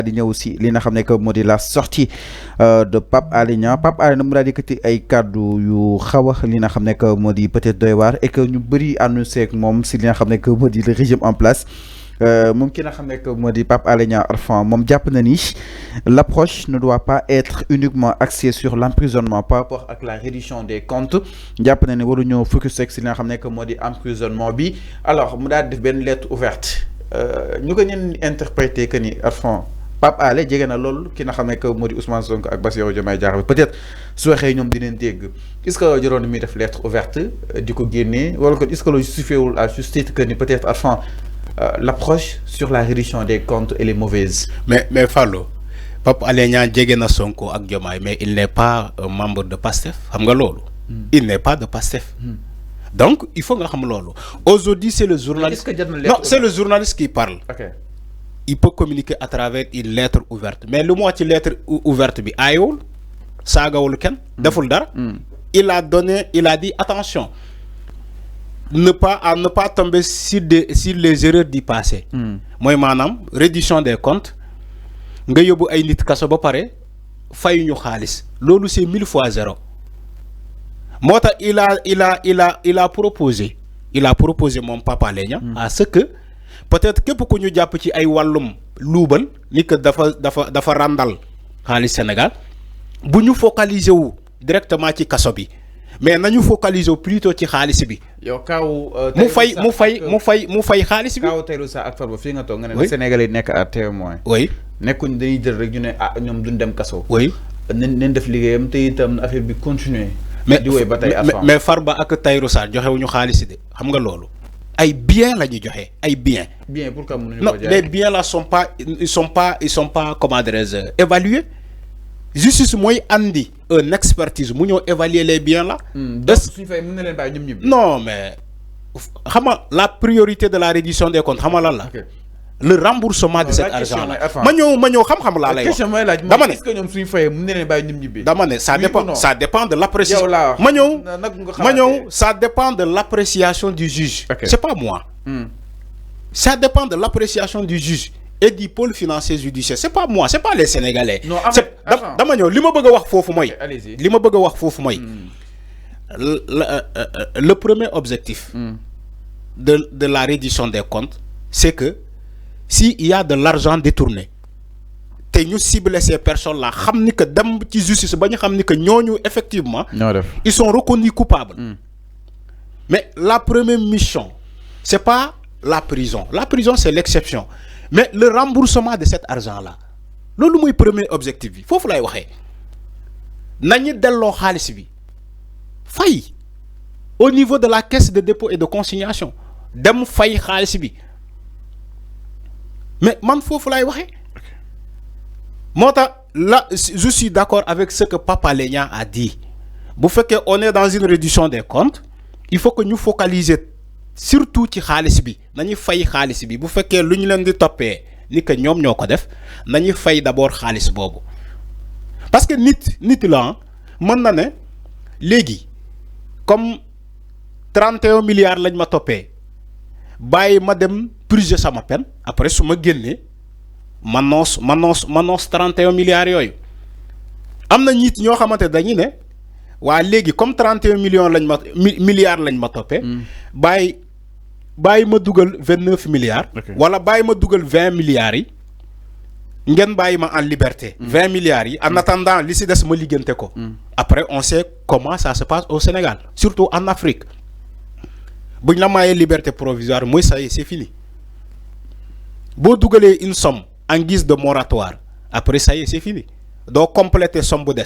di ñëw aussi li nga xam ne que moo di la sortie de Pape Alé Niang Pape Alé mu daal di yëkkati ay kàddu yu xaw a li nga xam ne que moo di peut-être doy waar et que ñu bëri annoncé ak moom si li nga xam ne que moo di le régime en place moom ki nga xam ne que moo di Pape Alé Niang Arfan moom jàpp na ni l'approche ne doit pas être uniquement axée sur l'emprisonnement par rapport ak la reddition des comptes jàpp na ne waruñoo focus rek si li nga xam ne que moo di emprisonnement bi alors mu daal di def benn lettre ouverte ñu ko ñeen interpréter que ni Arfan Pape Alé jege na loolu ki nga xam ne que moo di Ousmane Sonko ak Bassirou Diomaye Diakhar peut-être su waxee ñoom dinañ dégg est-ce que jëroon mi def lettre ouverte di ko génnee wala ko est-ce que loolu justifiewul à juste titre que ni peut-être Arfan l'approche sur la reddition des comptes elle est mauvaise. Mais Fallou, Pape Alé Niang jege na Sonko ak Diomaye mais il n'est pas un membre de PASTEF xam nga loolu. Il n'est pas de PASTEF. Donc il faut nga xam loolu. Aujourd'hui c'est le journaliste. Non, c'est le journaliste qui parle. Ok. Il peut communiquer à travers une lettre ouverte mais lu mu wax ci lettre ouverte bi aayowul saagawul kenn deful dara. Il a dit attention. Ne pas tomber sur les erreurs du passé. Moi manam reddition des comptes nga yóbbu ay nit kaso ba pare fayuñu xaalis loolu c'est 1000 fois zéro. Moo tax il a proposé mon Pape Alé Niang à ce que peut-être képp ku ñu jàpp ci ay wàllum luubal ni que dafa randal xaalis Sénégal bu ñu focaliser wu directement ci kaso bi. Mais nañu focaliser plutôt ci xaalis bi. yow kaaw. mu fay xaalis bi. kaaw Tahirou Sarr ak Farba fii nga toog nga ne Sénégalais yi nekk à témoin. oui nekkuñ dañuy jël rek ñu ne ñoom duñ dem kaso. oui nañ def liggéeyam te itam affaire bi continuer. di woy ba tey mais Farba ak Tahirou Sarr joxewuñu xaalis de xam nga loolu. ay biens la ñuy joxe ay biens. bien pourquoi mënuñu non ko jaay. les biens là ils sont pas comment dirais-je évalués. Justice mooy andi une expertise mu ñëw évaluer les biens là. donc suñu fay mën na leen bàyyi ñoom ñibbi. non mais xam nga la priorité de la reddition des comptes xam nga lan la. Le remboursement de cet argent là. ma ñëw xam-xam laa lay wax. question mooy laaj dama ne est-ce que ñoom suñu fayee mën na leen bàyyi ñoom ñibbi. dama ne ça dépend de l'appréciation. yow laa wax ma ñëw ça dépend de l'appréciation du juge. C'est pas moi. Ça dépend de l'appréciation du juge. Et du pôle financier judiciaire c'est pas moi c'est pas les Sénégalais. non dama ñëw li ma bëgg a wax foofu mooy. li ma bëgg a wax foofu mooy. Le premier objectif. de la reddition des comptes c'est que s'il y a de l'argent détourné te ñu cibler ces personnes là xam ni que dem ci justice ba ñu xam ni que ñooñu effectivement. ils sont reconnus coupables. Mais la première mission c'est pas la prison c'est l'exception. Mais le remboursement de cet argent-là, loolu mooy premier objectif bi foofu lay waxee nañu delloo xaalis bi fay au niveau de la caisse de dépôt et de consignation dem fay xaalis bi mais man foofu lay waxee moo tax là je suis d'accord avec ce que Pape Alé Niang a dit bu fekkee on est dans une réduction des comptes il faut que ñu focaliser surtout ci xaalis bi nañu fay xaalis bi bu fekkee lu ñu leen di toppee ni que ñoom ñoo ko def nañu fay d'abord xaalis boobu parce que nit la mën na ne léegi comme 31 milliards lañ ma toppee bàyyi ma dem purger sama peine après su ma génnee ma noos 31 milliards yooyu am na nit ñoo xamante dañu ne waa léegi comme 31 milliards lañ ma toppee bàyyi ma dugal 29 milliards. wala bàyyi ma dugal 20 milliards yi ngeen bàyyi ma en liberté. 20 milliards yi en attendant li ci des ma liggéeyante ko. Après on sait comment ça se passe au Sénégal surtout en Afrique buñ la mayee liberté provisoire mooy ça y est c'est fini boo dugalee une somme en guise de moratoire après ça y est c'est fini doo compléter somme bu des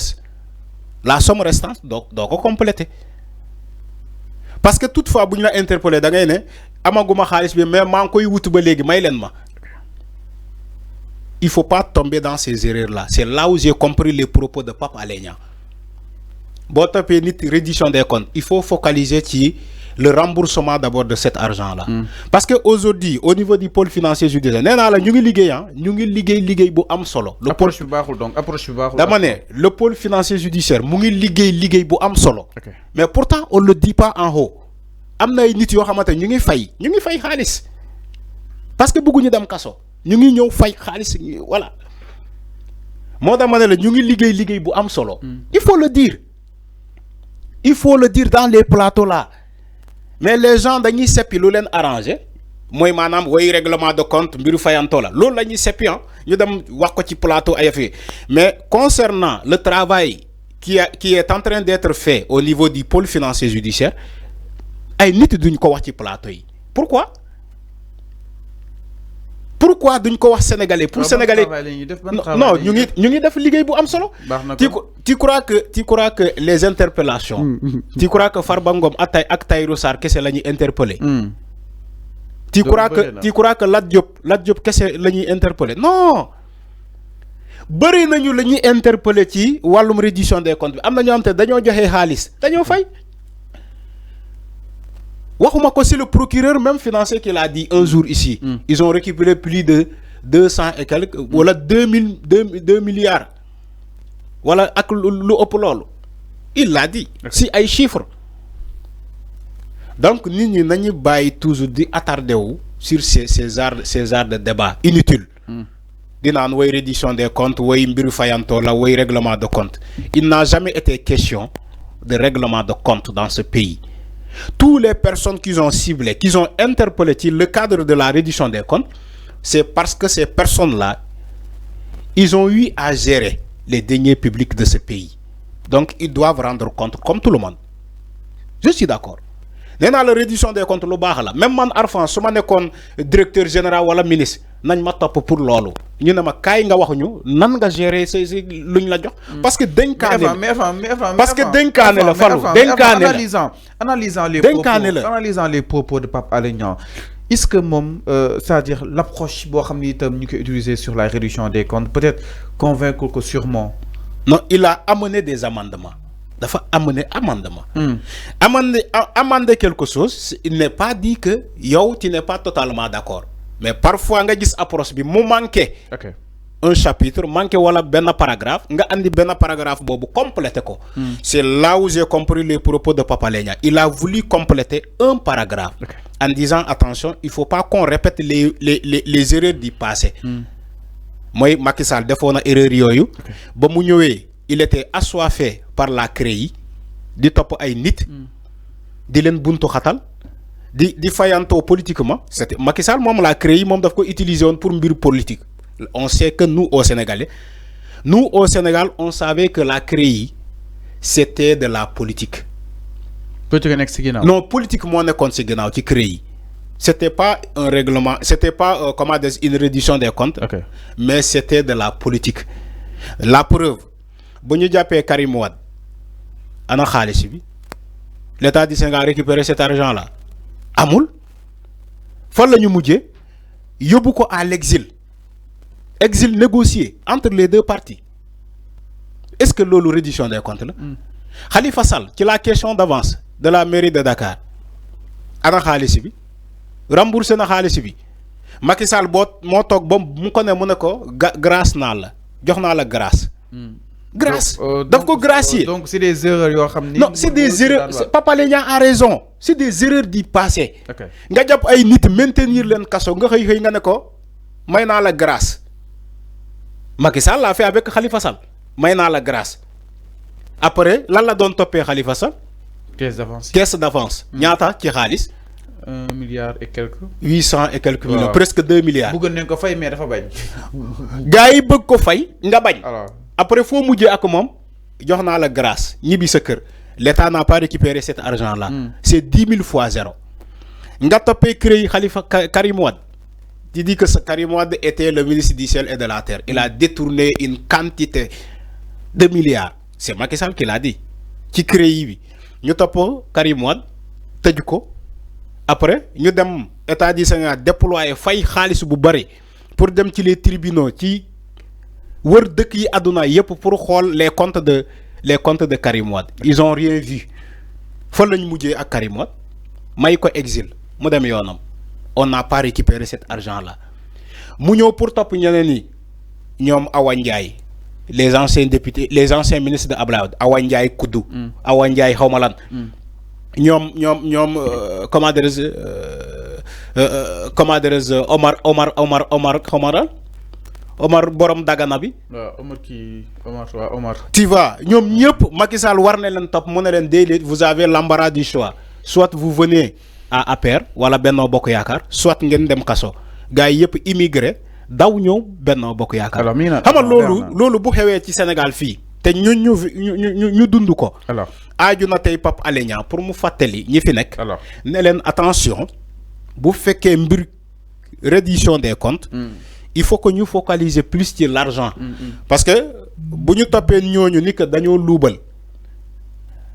la somme restante doo ko compléter. Parce que toutefois bu ñu la interpellé da ngay ne amaguma xaalis bi mais maa ngi koy wutu ba léegi may leen ma il faut pas tomber dans ces erreurs là c'est là où j'ai compris les propos de Pape Alé Niang boo toppee nit reddition des comptes il faut focaliser ci le remboursement d'abord de cet argent là. Parce que aujourd'hui au niveau du pôle financier judiciaire nee naa la ñu ngi liggéey bu am solo. le pôle approche bi baaxul. dama ne le pôle financier judiciaire mu ngi liggéey bu am solo. Mais pourtant on le dit pas en haut. Am na ay nit yoo xamante ñu ngi fay xaalis parce que bëgguñu dem kaso ñu ngi ñëw fay xaalis voilà moo tax ma ne la ñu ngi liggéey bu am solo. Il faut le dire. Il faut le dire dans les plateaux là. Mais les gens dañuy seppi lu leen arrangé mooy maanaam way règlement de compte mbiru fayanto la loolu la ñuy seppi ñu dem wax ko ci plateau AFP. Mais concernant le travail qui est en train d'être fait au niveau du pôle financier judiciaire ay nit duñ ko wax ci plateau yi. Pourquoi duñ ko wax sénégalais pour sénégalais non ñu ngi def liggéey bu am solo. Tu crois que les interpellations tu crois que Farba Ngom ak Tahirou Sarr kese la ñuy interpeller tu crois que Lat Diop kese la ñuy interpeller non bëri nañu la ñuy interpeller ci wàllum reddition des comptes bi am na ñoo xam te dañoo joxe xaalis dañoo fay. Waxuma ko c'est le procureur même financier qui l'a dit un jour ici. Ils ont récupéré plus de 200 et quelques wala 2 milliards wala ak lu ëpp loolu. Il l'a dit. Si ay chiffres. Donc nit ñi nañu bàyyi toujours di attardé wu sur ces arts de débat inutiles. Di naan way reddition des comptes way mbiru fayanto la way règlement de compte. Il n'a jamais été question de règlement de compte dans ce pays. Toutes les personnes qu'ils ont ciblées, qu'ils ont interpellées dans le cadre de la reddition des comptes, c'est parce que ces personnes-là, ils ont eu à gérer les deniers publics de ce pays. Donc, ils doivent rendre compte comme tout le monde. Je suis d'accord. Dans la reddition des comptes, même man Arfan, si je suis directeur général ou ministre, je suis top pour l'olo. Ñu ne ma kay nga wax ñu nan nga gérer ces luñ la jox parce que dénkaane parce que dénkaane la falu dénkaane analysant les propos de Pape Alé Niang est-ce que moom c'est-à-dire l'approche boo xam ni itam ñu koy utiliser sur la réduction des comptes peut-être convaincre ko sûrement non il a amené des amendements dafa amener amendement amender quelque chose il n'est pas dit que yow tu n'es pas totalement d'accord. Mais parfois nga gis approche bi mu manqué un chapitre manqué wala benn paragraphe nga andi benn paragraphe boobu complété ko. C'est là où j'ai compris les propos de Pape Alé Niang. Il a voulu compléter un paragraphe en disant attention il faut pas qu'on répète les erreurs du passé. Mooy Macky Sall defoon na erreur yooyu ba mu ñëwee il était assoiffé par la CREI di topp ay nit di leen buntu xatal di fayanto politiquement c'était Macky Sall moom la CREI moom daf ko utiliser woon pour mbir politique. On sait que nous au Sénégal on savait que la CREI c'était de la politique. Politique nekk ci ginnaaw. Non politique moo nekkoon ci ginnaaw ci CREI. C'était pas un règlement, c'était pas comment dire une reddition des comptes, mais c'était de la politique. La preuve, bu ñu jàppee Karim Wade ana xaalis bi l'État du Sénégal a récupéré cet argent là. Amul fan la ñu mujjee yóbbu ko à l'exil négocié entre les deux parties. Est-ce que loolu reddition des comptes la. Khalifa Sall ci la question d'avance de la mairie de Dakar ana xaalis bi remboursé na xaalis bi Macky Sall moo toog ba mu ko ne ko grâce naa la jox naa la grâce. Grâce daf ko gracier. Donc c'est des erreurs yoo xam ni. Non c'est des erreurs. Pape Alé Niang a raison. C'est des erreurs du passé. Nga jàpp ay nit maintenir leen kaso nga xëy nga ne ko may naa la grâce. Macky Sall l'a fait avec Khalifa Sall may naa la grâce. Après lan la doon toppee Khalifa Sall. Caisse d'avance. Ñaata ci xaalis. 1 milliard et quelques. 800 et quelques millions. Presque 2 milliards. bëggoon nañ ko fay mais dafa bañ. Gars yi bëgg ko fay nga bañ. Après foo mujjee ak moom jox naa la grâce ñibbi sa kër. L'État n'a pas récupéré cet argent-là. C'est 10 000 fois zéro. Nga toppee CREI Khalifa Karim Wade. Tu dis que Karim Wade était le ministre du ciel et de la terre. Il a détourné une quantité de milliards. C'est Macky Sall qui l'a dit. Ci CREI bi ñu topp Karim Wade tëj ko. Après ñu dem État du Sénégal déployer fay xaalis bu bari pour dem ci les tribunaux ci wër dëkk yi àdduna yépp pour xool les comptes de Karim Wade. Ils ont rien vu. Fa lañ mujjee ak Karim Wade may ko exil mu dem yoonam. On n'a pas récupéré cet argent-là. Mu ñëw pour topp ñeneen ñi ñoom Awa Ndiaye les anciens députés les anciens ministres de Abdoulaye Wade Awa Ndiaye Koudou. Awa Ndiaye xawma lan. ñoom comment dirais-je Omar borom Dagana bi. Omar. Tu vois ñoom ñëpp Macky Sall war na leen topp mu ne leen déedéet vous avez l'embarras du choix soit vous venez à APR wala Benno Bokk Yaakaar soit ngeen dem kaso gars yi yëpp immigré daw ñëw Benno Bokk Yaakaar. alors xam nga loolu bu xewee ci Sénégal fii te ñu dund ko. alors aaju na tey Pape Alé Niang pour mu fàttali ñi fi nekk. alors ne leen attention bu fekkee mbir reddition des comptes. il faut que ñu focaliser plus sur l'argent. Parce que bu ñu toppee ñooñu ni que dañoo luubal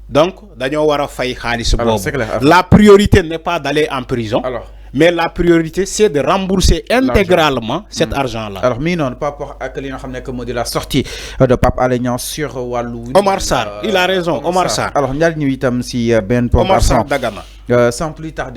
donc dañoo war a fay xaalis boobu. La priorité n'est pas d'aller en prison. Alors. Mais la priorité c'est de rembourser intégralement cet argent-là. Alors mi noonu par rapport ak li nga xam ne que moo di la sortie de Pape Alé Niang sur wàllu. Omar Sarr il a raison Omar Sarr. alors ñaar ñu itam si benn. Omar Sarr Dagana. Sans plus tarder.